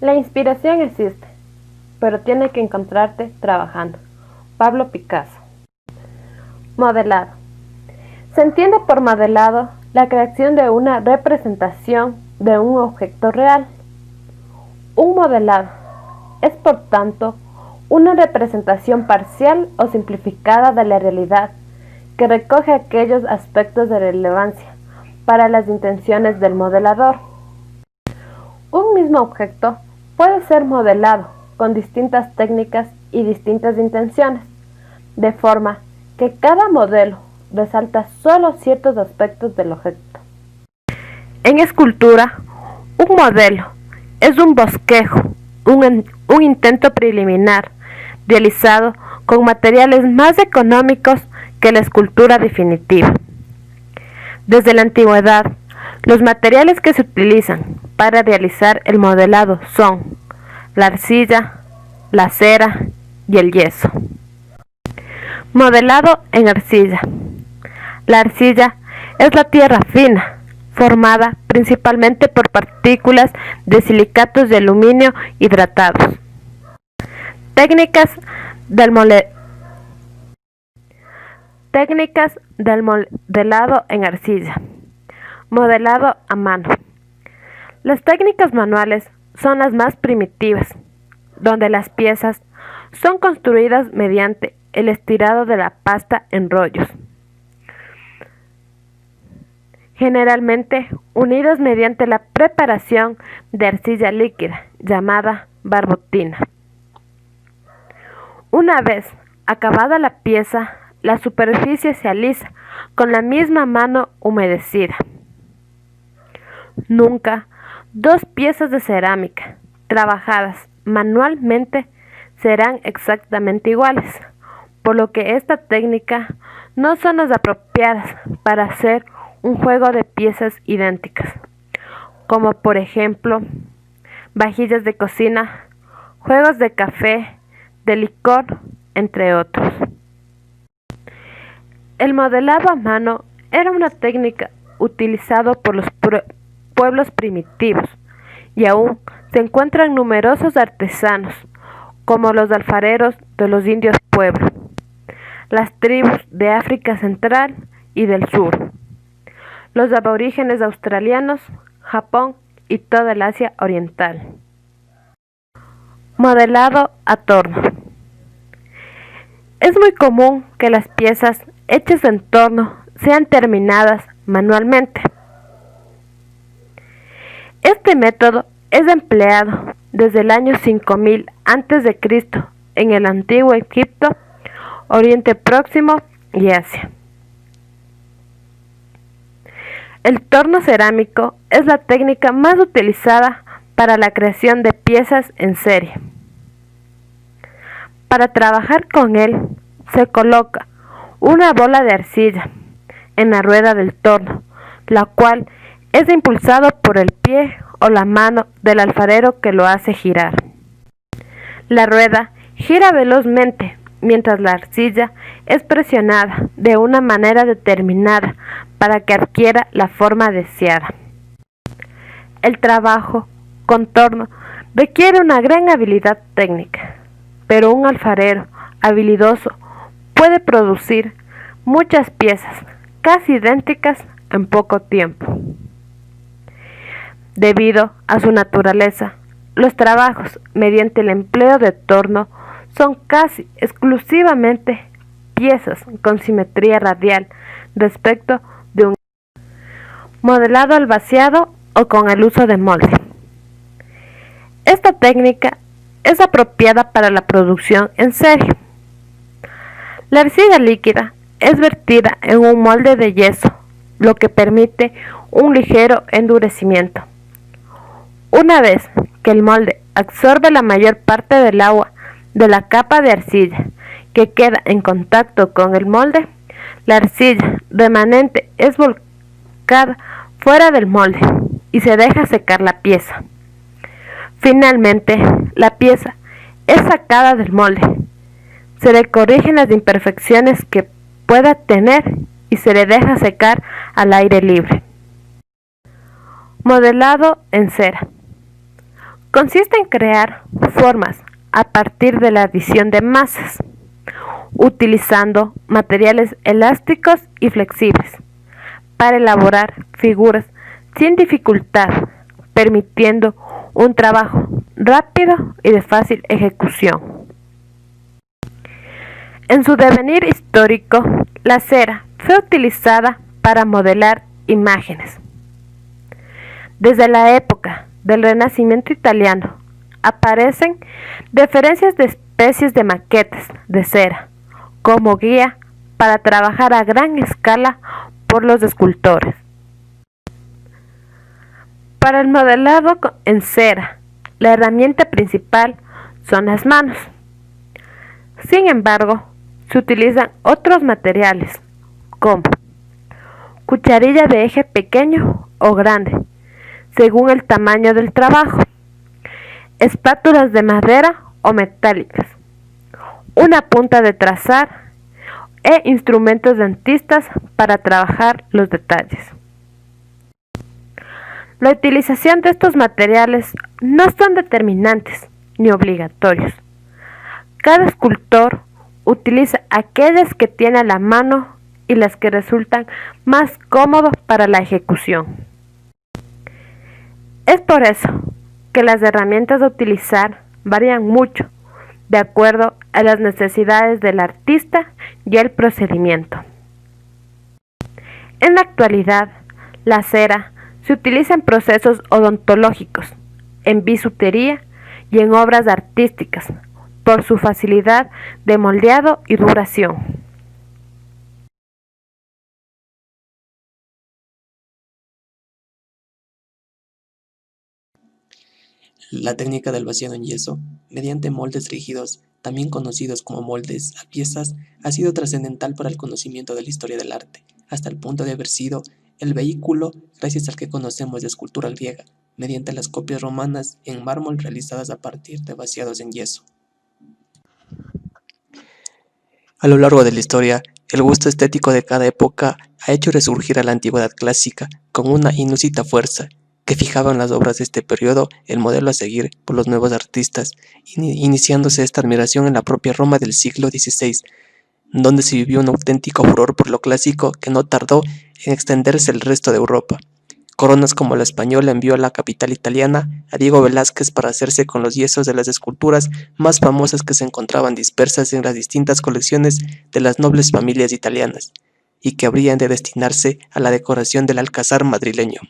La inspiración existe, pero tiene que encontrarte trabajando. Pablo Picasso. Modelado. Se entiende por modelado la creación de una representación de un objeto real. Un modelado es, por tanto, una representación parcial o simplificada de la realidad que recoge aquellos aspectos de relevancia para las intenciones del modelador. Un mismo objeto puede ser modelado con distintas técnicas y distintas intenciones, de forma que cada modelo resalta solo ciertos aspectos del objeto. En escultura, un modelo es un bosquejo, un intento preliminar realizado con materiales más económicos que la escultura definitiva. Desde la antigüedad, los materiales que se utilizan para realizar el modelado son la arcilla, la cera y el yeso. Modelado en arcilla. La arcilla es la tierra fina, formada principalmente por partículas de silicatos de aluminio hidratados. Técnicas del modelado en arcilla. Modelado a mano. Las técnicas manuales son las más primitivas, donde las piezas son construidas mediante el estirado de la pasta en rollos, generalmente unidas mediante la preparación de arcilla líquida, llamada barbotina. Una vez acabada la pieza, la superficie se alisa con la misma mano humedecida. Nunca dos piezas de cerámica trabajadas manualmente serán exactamente iguales, por lo que esta técnica no son las apropiadas para hacer un juego de piezas idénticas, como por ejemplo vajillas de cocina, juegos de café, de licor, entre otros. El modelado a mano era una técnica utilizada por los pueblos primitivos y aún se encuentran numerosos artesanos, como los alfareros de los indios pueblos, las tribus de África Central y del Sur, los aborígenes australianos, Japón y toda el Asia Oriental. Modelado a torno. Es muy común que las piezas hechas en torno sean terminadas manualmente. Este método es empleado desde el año 5000 a.C. en el antiguo Egipto, Oriente Próximo y Asia. El torno cerámico es la técnica más utilizada para la creación de piezas en serie. Para trabajar con él, se coloca una bola de arcilla en la rueda del torno, la cual es impulsada por el pie o la mano del alfarero que lo hace girar. La rueda gira velozmente mientras la arcilla es presionada de una manera determinada para que adquiera la forma deseada. El trabajo con torno requiere una gran habilidad técnica, pero un alfarero habilidoso puede producir muchas piezas casi idénticas en poco tiempo. Debido a su naturaleza, los trabajos mediante el empleo de torno son casi exclusivamente piezas con simetría radial respecto de un modelado al vaciado o con el uso de molde. Esta técnica es apropiada para la producción en serie. La arcilla líquida es vertida en un molde de yeso, lo que permite un ligero endurecimiento. Una vez que el molde absorbe la mayor parte del agua de la capa de arcilla que queda en contacto con el molde, la arcilla remanente es volcada fuera del molde y se deja secar la pieza. Finalmente, la pieza es sacada del molde, se le corrigen las imperfecciones que pueda tener y se le deja secar al aire libre. Modelado en cera. Consiste en crear formas a partir de la adición de masas, utilizando materiales elásticos y flexibles para elaborar figuras sin dificultad, permitiendo un trabajo rápido y de fácil ejecución. En su devenir histórico, la cera fue utilizada para modelar imágenes. Desde la época del Renacimiento italiano aparecen referencias de especies de maquetas de cera como guía para trabajar a gran escala por los escultores. Para el modelado en cera, la herramienta principal son las manos. Sin embargo, se utilizan otros materiales como cucharilla de eje pequeño o grande, según el tamaño del trabajo, espátulas de madera o metálicas, una punta de trazar e instrumentos dentistas para trabajar los detalles. La utilización de estos materiales no son determinantes ni obligatorios. Cada escultor utiliza aquellas que tiene a la mano y las que resultan más cómodos para la ejecución. Es por eso que las herramientas a utilizar varían mucho de acuerdo a las necesidades del artista y el procedimiento. En la actualidad, la cera se utiliza en procesos odontológicos, en bisutería y en obras artísticas, por su facilidad de moldeado y duración. La técnica del vaciado en yeso, mediante moldes rígidos, también conocidos como moldes a piezas, ha sido trascendental para el conocimiento de la historia del arte, hasta el punto de haber sido el vehículo gracias al que conocemos de escultura griega, mediante las copias romanas en mármol realizadas a partir de vaciados en yeso. A lo largo de la historia, el gusto estético de cada época ha hecho resurgir a la antigüedad clásica con una inusitada fuerza, que fijaba en las obras de este periodo el modelo a seguir por los nuevos artistas, iniciándose esta admiración en la propia Roma del siglo XVI, donde se vivió un auténtico furor por lo clásico que no tardó en extenderse al resto de Europa. Coronas como la española envió a la capital italiana a Diego Velázquez para hacerse con los yesos de las esculturas más famosas que se encontraban dispersas en las distintas colecciones de las nobles familias italianas, y que habrían de destinarse a la decoración del alcázar madrileño.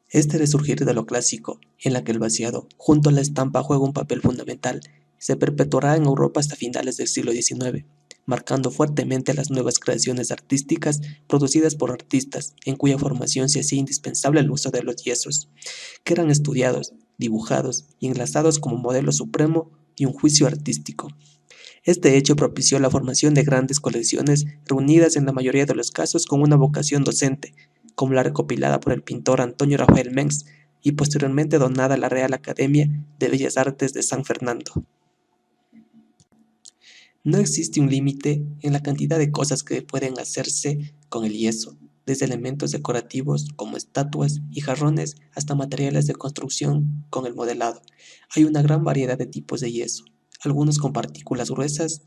Este resurgir de lo clásico, en la que el vaciado, junto a la estampa, juega un papel fundamental, se perpetuará en Europa hasta finales del siglo XIX, marcando fuertemente las nuevas creaciones artísticas producidas por artistas, en cuya formación se hacía indispensable el uso de los yesos, que eran estudiados, dibujados y enlazados como modelo supremo de un juicio artístico. Este hecho propició la formación de grandes colecciones reunidas en la mayoría de los casos con una vocación docente, como la recopilada por el pintor Antonio Rafael Mengs y posteriormente donada a la Real Academia de Bellas Artes de San Fernando. No existe un límite en la cantidad de cosas que pueden hacerse con el yeso, desde elementos decorativos como estatuas y jarrones hasta materiales de construcción con el modelado. Hay una gran variedad de tipos de yeso, algunos con partículas gruesas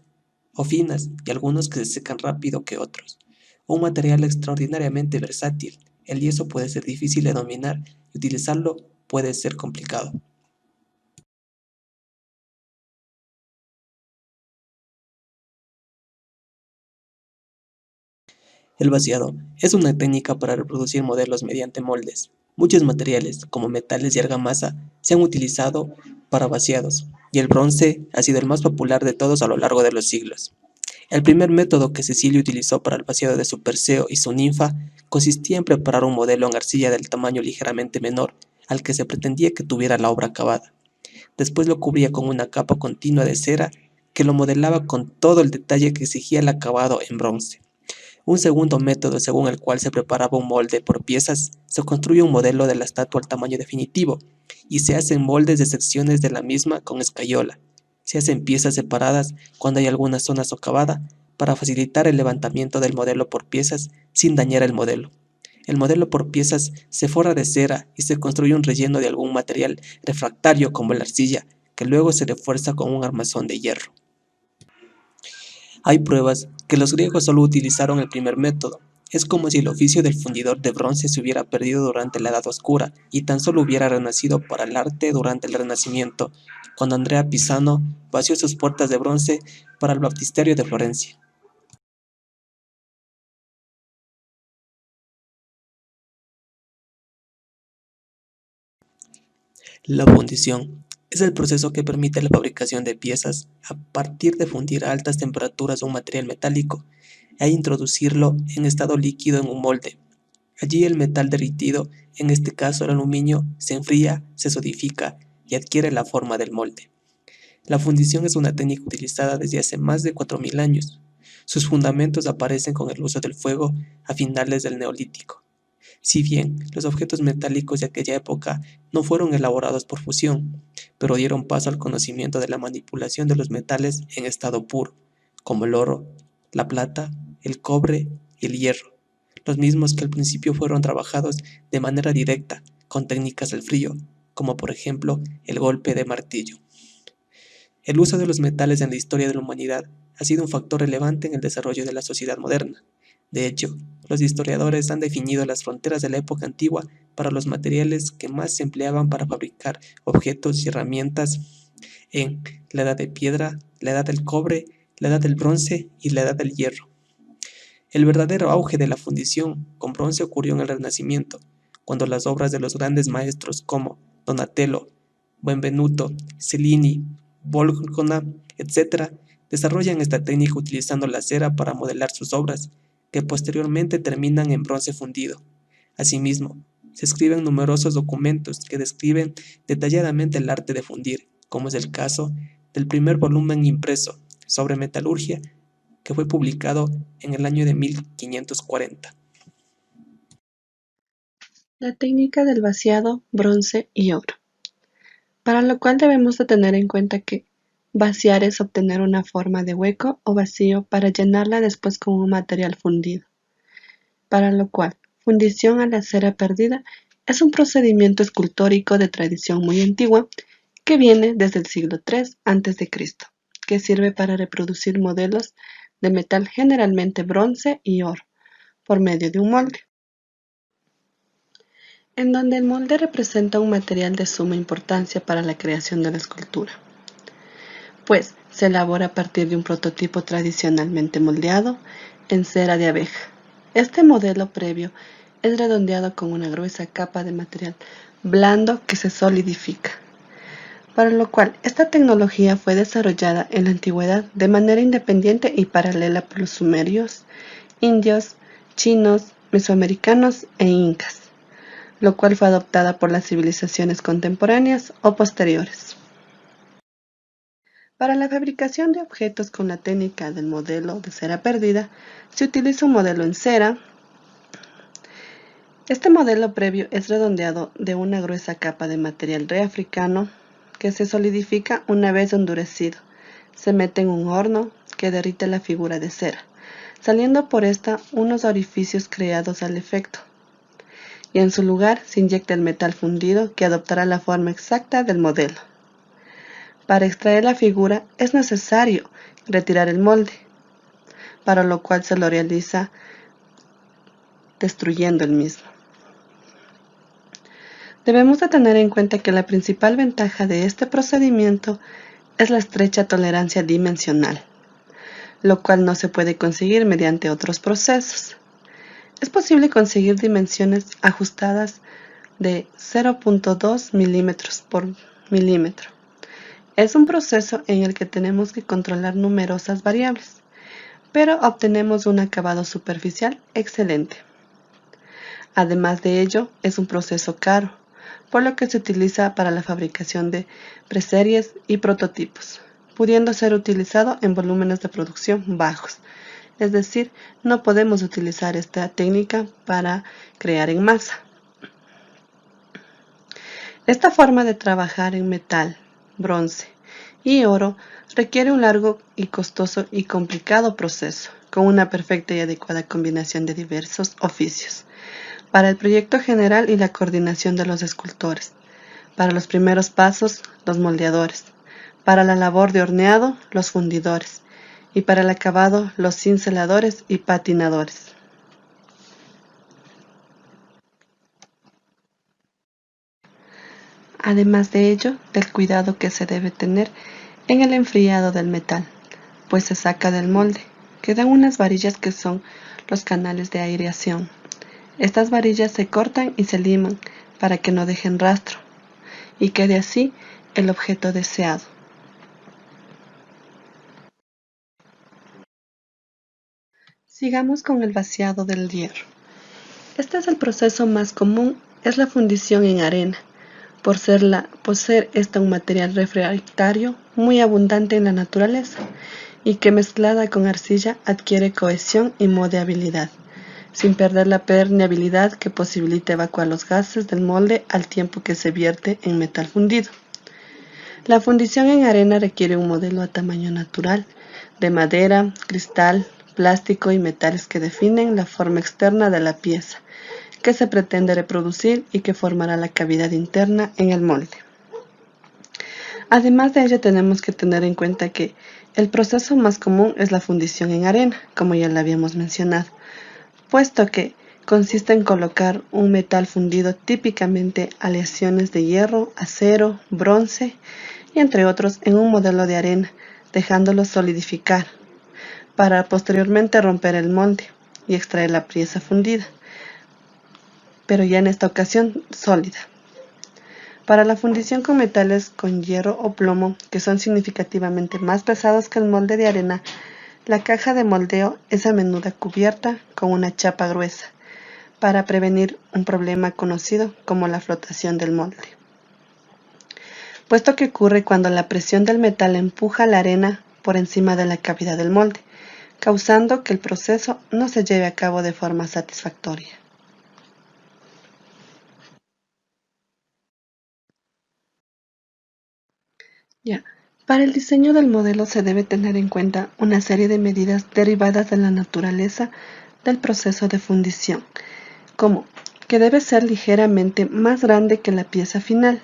o finas y algunos que se secan rápido que otros. Un material extraordinariamente versátil, el yeso puede ser difícil de dominar y utilizarlo puede ser complicado. El vaciado es una técnica para reproducir modelos mediante moldes. Muchos materiales, como metales y argamasa, se han utilizado para vaciados, y el bronce ha sido el más popular de todos a lo largo de los siglos. El primer método que Cecilio utilizó para el vaciado de su Perseo y su ninfa consistía en preparar un modelo en arcilla del tamaño ligeramente menor al que se pretendía que tuviera la obra acabada. Después lo cubría con una capa continua de cera que lo modelaba con todo el detalle que exigía el acabado en bronce. Un segundo método según el cual se preparaba un molde por piezas, se construye un modelo de la estatua al tamaño definitivo y se hacen moldes de secciones de la misma con escayola. Se hacen piezas separadas cuando hay alguna zona socavada para facilitar el levantamiento del modelo por piezas sin dañar el modelo. El modelo por piezas se forra de cera y se construye un relleno de algún material refractario como la arcilla, que luego se refuerza con un armazón de hierro. Hay pruebas que los griegos solo utilizaron el primer método. Es como si el oficio del fundidor de bronce se hubiera perdido durante la Edad Oscura y tan solo hubiera renacido para el arte durante el Renacimiento, cuando Andrea Pisano vació sus puertas de bronce para el baptisterio de Florencia. La fundición es el proceso que permite la fabricación de piezas a partir de fundir a altas temperaturas un material metálico e introducirlo en estado líquido en un molde. Allí el metal derretido, en este caso el aluminio, se enfría, se solidifica y adquiere la forma del molde. La fundición es una técnica utilizada desde hace más de 4000 años. Sus fundamentos aparecen con el uso del fuego a finales del Neolítico. Si bien los objetos metálicos de aquella época no fueron elaborados por fusión, pero dieron paso al conocimiento de la manipulación de los metales en estado puro, como el oro, la plata, el cobre y el hierro, los mismos que al principio fueron trabajados de manera directa, con técnicas del frío, como por ejemplo el golpe de martillo. El uso de los metales en la historia de la humanidad ha sido un factor relevante en el desarrollo de la sociedad moderna. De hecho, los historiadores han definido las fronteras de la época antigua para los materiales que más se empleaban para fabricar objetos y herramientas en la edad de piedra, la edad del cobre, la edad del bronce y la edad del hierro. El verdadero auge de la fundición con bronce ocurrió en el Renacimiento, cuando las obras de los grandes maestros como Donatello, Benvenuto, Cellini, Bolgna, etc., desarrollan esta técnica utilizando la cera para modelar sus obras, que posteriormente terminan en bronce fundido. Asimismo, se escriben numerosos documentos que describen detalladamente el arte de fundir, como es el caso del primer volumen impreso sobre metalurgia que fue publicado en el año de 1540. La técnica del vaciado, bronce y oro, para lo cual debemos de tener en cuenta que vaciar es obtener una forma de hueco o vacío para llenarla después con un material fundido, para lo cual fundición a la cera perdida es un procedimiento escultórico de tradición muy antigua que viene desde el siglo III a.C., que sirve para reproducir modelos de metal generalmente bronce y oro, por medio de un molde, en donde el molde representa un material de suma importancia para la creación de la escultura, pues se elabora a partir de un prototipo tradicionalmente moldeado en cera de abeja. Este modelo previo es redondeado con una gruesa capa de material blando que se solidifica, para lo cual esta tecnología fue desarrollada en la antigüedad de manera independiente y paralela por los sumerios, indios, chinos, mesoamericanos e incas, lo cual fue adoptada por las civilizaciones contemporáneas o posteriores. Para la fabricación de objetos con la técnica del modelo de cera perdida, se utiliza un modelo en cera. Este modelo previo es redondeado de una gruesa capa de material reafricano que se solidifica una vez endurecido. Se mete en un horno que derrite la figura de cera, saliendo por esta unos orificios creados al efecto, y en su lugar se inyecta el metal fundido que adoptará la forma exacta del modelo. Para extraer la figura es necesario retirar el molde, para lo cual se lo realiza destruyendo el mismo. Debemos de tener en cuenta que la principal ventaja de este procedimiento es la estrecha tolerancia dimensional, lo cual no se puede conseguir mediante otros procesos. Es posible conseguir dimensiones ajustadas de 0.2 milímetros por milímetro. Es un proceso en el que tenemos que controlar numerosas variables, pero obtenemos un acabado superficial excelente. Además de ello, es un proceso caro, por lo que se utiliza para la fabricación de preseries y prototipos, pudiendo ser utilizado en volúmenes de producción bajos. Es decir, no podemos utilizar esta técnica para crear en masa. Esta forma de trabajar en metal, bronce y oro requiere un largo y costoso y complicado proceso, con una perfecta y adecuada combinación de diversos oficios, para el proyecto general y la coordinación de los escultores, para los primeros pasos, los moldeadores, para la labor de horneado, los fundidores, y para el acabado, los cinceladores y patinadores. Además de ello, del cuidado que se debe tener en el enfriado del metal, pues se saca del molde. Quedan unas varillas que son los canales de aireación. Estas varillas se cortan y se liman para que no dejen rastro y quede así el objeto deseado. Sigamos con el vaciado del hierro. Este es el proceso más común, es la fundición en arena, por ser esta un material refractario muy abundante en la naturaleza y que mezclada con arcilla adquiere cohesión y moldeabilidad, sin perder la permeabilidad que posibilita evacuar los gases del molde al tiempo que se vierte en metal fundido. La fundición en arena requiere un modelo a tamaño natural, de madera, cristal, plástico y metales que definen la forma externa de la pieza, que se pretende reproducir y que formará la cavidad interna en el molde. Además de ello, tenemos que tener en cuenta que el proceso más común es la fundición en arena, como ya lo habíamos mencionado, puesto que consiste en colocar un metal fundido, típicamente aleaciones de hierro, acero, bronce y entre otros en un modelo de arena, dejándolo solidificar para posteriormente romper el molde y extraer la pieza fundida, pero ya en esta ocasión sólida. Para la fundición con metales con hierro o plomo, que son significativamente más pesados que el molde de arena, la caja de moldeo es a menudo cubierta con una chapa gruesa, para prevenir un problema conocido como la flotación del molde, puesto que ocurre cuando la presión del metal empuja la arena por encima de la cavidad del molde, causando que el proceso no se lleve a cabo de forma satisfactoria. Para el diseño del modelo se debe tener en cuenta una serie de medidas derivadas de la naturaleza del proceso de fundición, como que debe ser ligeramente más grande que la pieza final,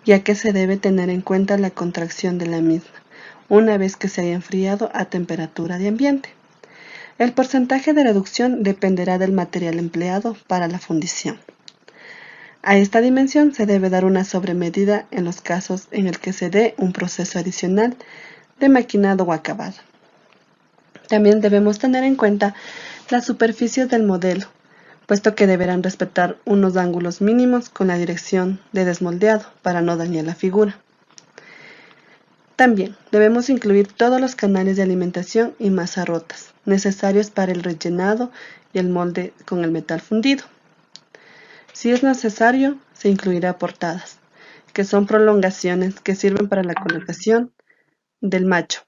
ya que se debe tener en cuenta la contracción de la misma, una vez que se haya enfriado a temperatura de ambiente. El porcentaje de reducción dependerá del material empleado para la fundición. A esta dimensión se debe dar una sobremedida en los casos en el que se dé un proceso adicional de maquinado o acabado. También debemos tener en cuenta las superficies del modelo, puesto que deberán respetar unos ángulos mínimos con la dirección de desmoldeado para no dañar la figura. También debemos incluir todos los canales de alimentación y masa rotas, necesarios para el rellenado y el molde con el metal fundido. Si es necesario, se incluirá portadas, que son prolongaciones que sirven para la colocación del macho.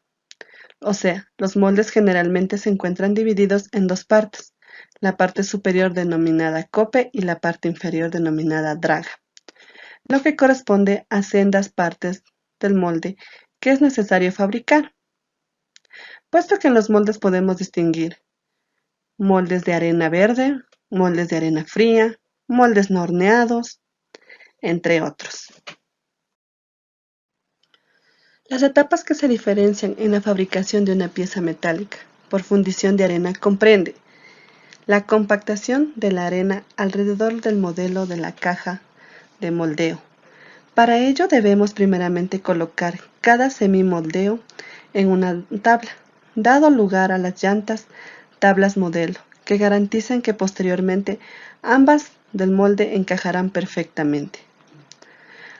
O sea, los moldes generalmente se encuentran divididos en dos partes, la parte superior denominada cope y la parte inferior denominada draga, lo que corresponde a sendas partes del molde que es necesario fabricar, puesto que en los moldes podemos distinguir moldes de arena verde, moldes de arena fría, moldes no horneados, entre otros. Las etapas que se diferencian en la fabricación de una pieza metálica por fundición de arena comprende la compactación de la arena alrededor del modelo de la caja de moldeo. Para ello debemos primeramente colocar cada semimoldeo en una tabla, dado lugar a las llantas tablas modelo, que garantizan que posteriormente ambas del molde encajarán perfectamente.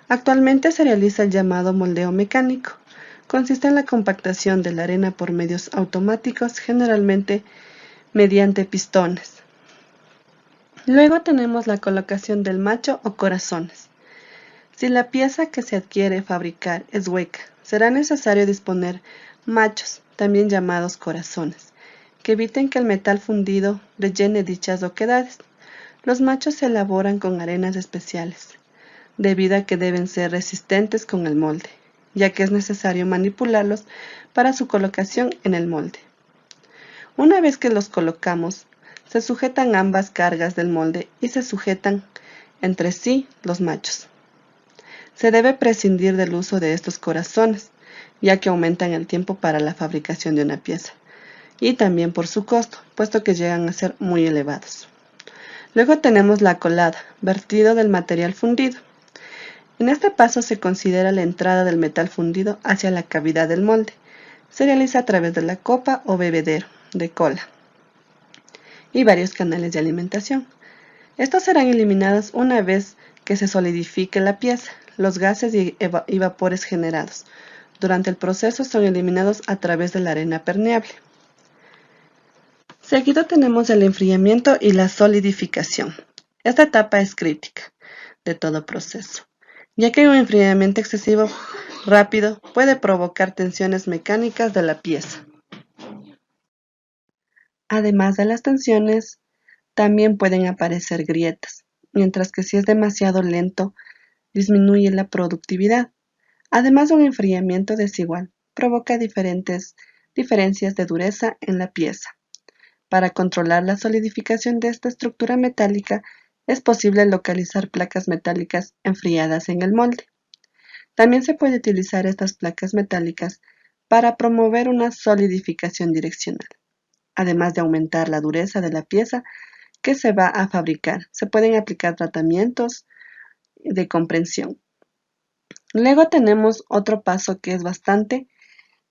Actualmente se realiza el llamado moldeo mecánico. Consiste en la compactación de la arena por medios automáticos, generalmente mediante pistones. Luego tenemos la colocación del macho o corazones. Si la pieza que se adquiere fabricar es hueca, será necesario disponer machos, también llamados corazones, que eviten que el metal fundido rellene dichas oquedades. Los machos se elaboran con arenas especiales, debido a que deben ser resistentes con el molde, ya que es necesario manipularlos para su colocación en el molde. Una vez que los colocamos, Se sujetan ambas cargas del molde y se sujetan entre sí los machos. Se debe prescindir del uso de estos corazones, ya que aumentan el tiempo para la fabricación de una pieza, y también por su costo, puesto que llegan a ser muy elevados. Luego tenemos la colada, vertido del material fundido. En este paso se considera la entrada del metal fundido hacia la cavidad del molde. Se realiza a través de la copa o bebedero de cola y varios canales de alimentación. Estos serán eliminados una vez que se solidifique la pieza. Los gases y vapores generados durante el proceso son eliminados a través de la arena permeable. Seguido tenemos el enfriamiento y la solidificación. Esta etapa es crítica de todo proceso, ya que un enfriamiento excesivo rápido puede provocar tensiones mecánicas de la pieza. Además de las tensiones, también pueden aparecer grietas, mientras que si es demasiado lento, disminuye la productividad. Además, un enfriamiento desigual provoca diferencias de dureza en la pieza. Para controlar la solidificación de esta estructura metálica, es posible localizar placas metálicas enfriadas en el molde. También se puede utilizar estas placas metálicas para promover una solidificación direccional. Además de aumentar la dureza de la pieza que se va a fabricar, se pueden aplicar tratamientos de compresión. Luego tenemos otro paso que es bastante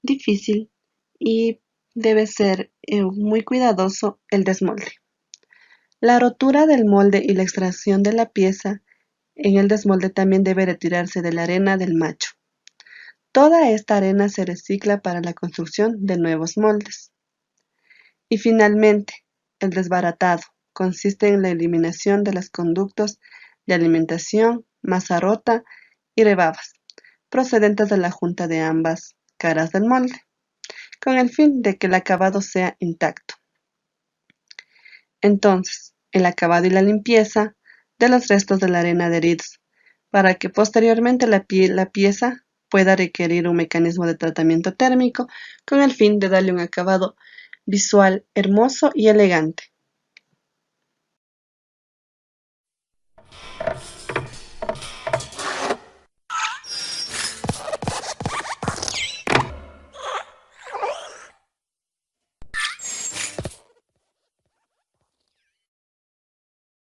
difícil y debe ser muy cuidadoso: el desmolde. La rotura del molde y la extracción de la pieza en el desmolde también debe retirarse de la arena del macho. Toda esta arena se recicla para la construcción de nuevos moldes. Y finalmente, el desbaratado consiste en la eliminación de los conductos de alimentación, masa rota y rebabas, procedentes de la junta de ambas caras del molde, con el fin de que el acabado sea intacto. Entonces, el acabado y la limpieza de los restos de la arena adheridos, para que posteriormente la pieza pueda requerir un mecanismo de tratamiento térmico con el fin de darle un acabado visual hermoso y elegante.